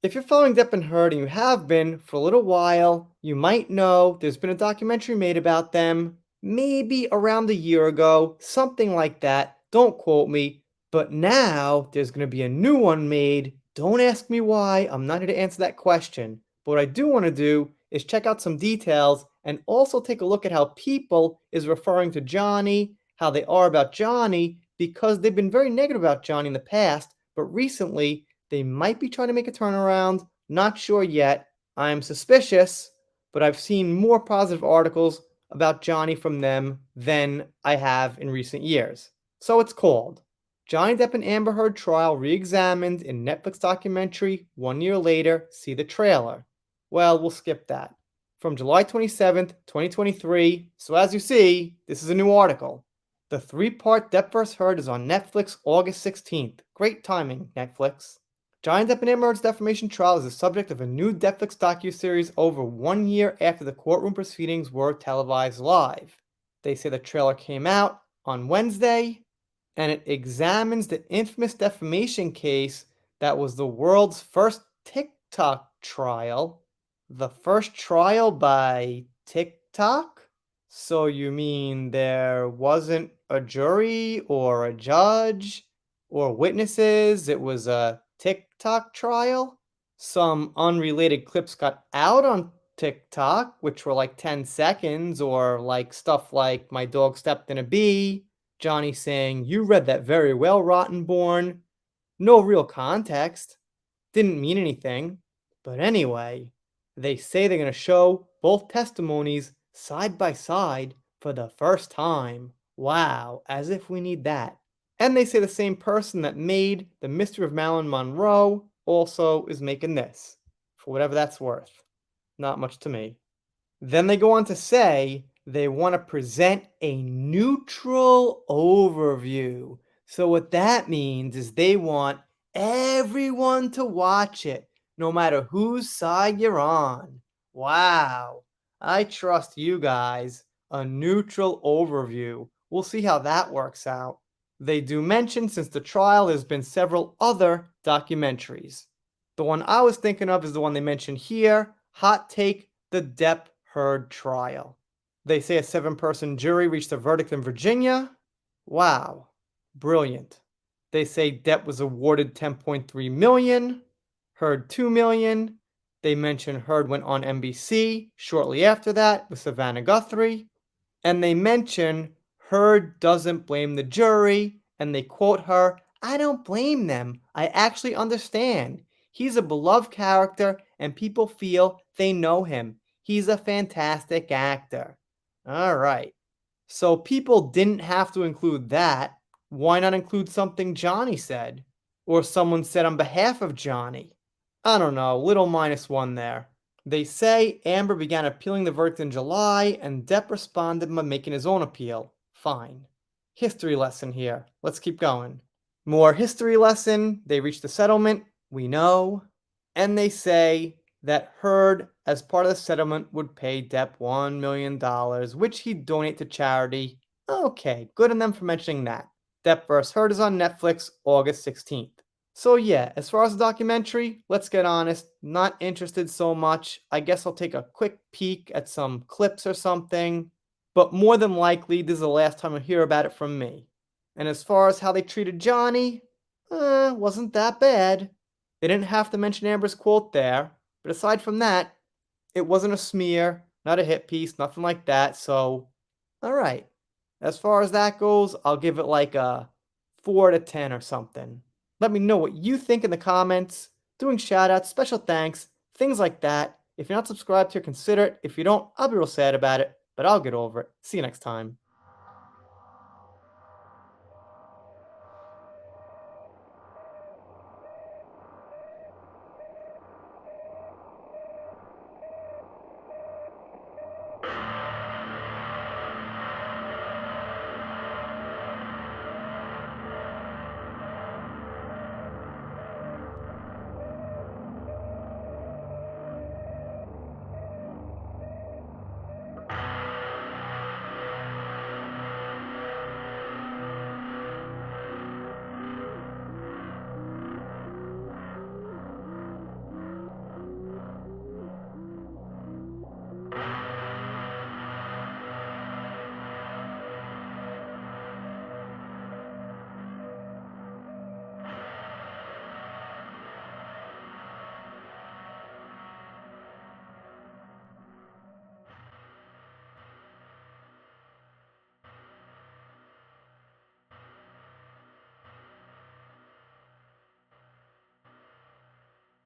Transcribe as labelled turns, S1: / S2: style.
S1: If you're following Depp and Heard, and you have been for a little while, you might know there's been a documentary made about them, maybe around a year ago, something like that. Don't quote me. But now there's going to be a new one made. Don't ask me why. I'm not here to answer that question. But what I do want to do is check out some details and also take a look at how people is referring to Johnny, how they are about Johnny, because they've been very negative about Johnny in the past, but recently they might be trying to make a turnaround. Not sure yet. I'm suspicious, but I've seen more positive articles about Johnny from them than I have in recent years. So it's called Johnny Depp and Amber Heard Trial Re-Examined in Netflix Documentary 1 year Later. See the trailer. Well, we'll skip that. From July 27th, 2023. So as you see, this is a new article. The three-part Depp vs. Heard is on Netflix August 16th. Great timing, Netflix. Johnny Depp and Amber Heard's defamation trial is the subject of a new Netflix docuseries over 1 year after the courtroom proceedings were televised live. They say the trailer came out on Wednesday, and it examines the infamous defamation case that was the world's first TikTok trial. The first trial by TikTok? So you mean there wasn't a jury or a judge or witnesses? It was a TikTok trial? Some unrelated clips got out on TikTok, which were like 10 seconds, or like stuff like my dog stepped in a bee, Johnny saying, "You read that very well, Rottenborn." No real context. Didn't mean anything. But anyway, they say they're going to show both testimonies side by side for the first time. Wow, as if we need that. And they say the same person that made The Mystery of Marilyn Monroe also is making this, for whatever that's worth. Not much to me. Then they go on to say they want to present a neutral overview. So what that means is they want everyone to watch it, no matter whose side you're on. Wow. I trust you guys. A neutral overview. We'll see how that works out. They do mention since the trial there's been several other documentaries. The one I was thinking of is the one they mentioned here, Hot Take, the Depp Heard Trial. They say a 7-person jury reached a verdict in Virginia. Wow. Brilliant. They say Depp was awarded $10.3 million, Heard $2 million. They mention Heard went on NBC shortly after that with Savannah Guthrie. And they mention Heard doesn't blame the jury, and they quote her, "I don't blame them. I actually understand. He's a beloved character, and people feel they know him. He's a fantastic actor." All right. So people didn't have to include that. Why not include something Johnny said? Or someone said on behalf of Johnny? I don't know, little -1 there. They say Amber began appealing the verdict in July, and Depp responded by making his own appeal. Fine. History lesson here. Let's keep going. More history lesson. They reached a settlement. We know. And they say that Heard, as part of the settlement, would pay Depp $1 million, which he'd donate to charity. Okay, good on them for mentioning that. Depp vs. Heard is on Netflix August 16th. So yeah, as far as the documentary, let's get honest, not interested so much. I guess I'll take a quick peek at some clips or something, but more than likely this is the last time you'll hear about it from me. And as far as how they treated Johnny, wasn't that bad. They didn't have to mention Amber's quote there, but aside from that, it wasn't a smear, not a hit piece, nothing like that, so alright. As far as that goes, I'll give it like a 4 to 10 or something. Let me know what you think in the comments. Doing shoutouts, special thanks, things like that. If you're not subscribed here, consider it. If you don't, I'll be real sad about it, but I'll get over it. See you next time.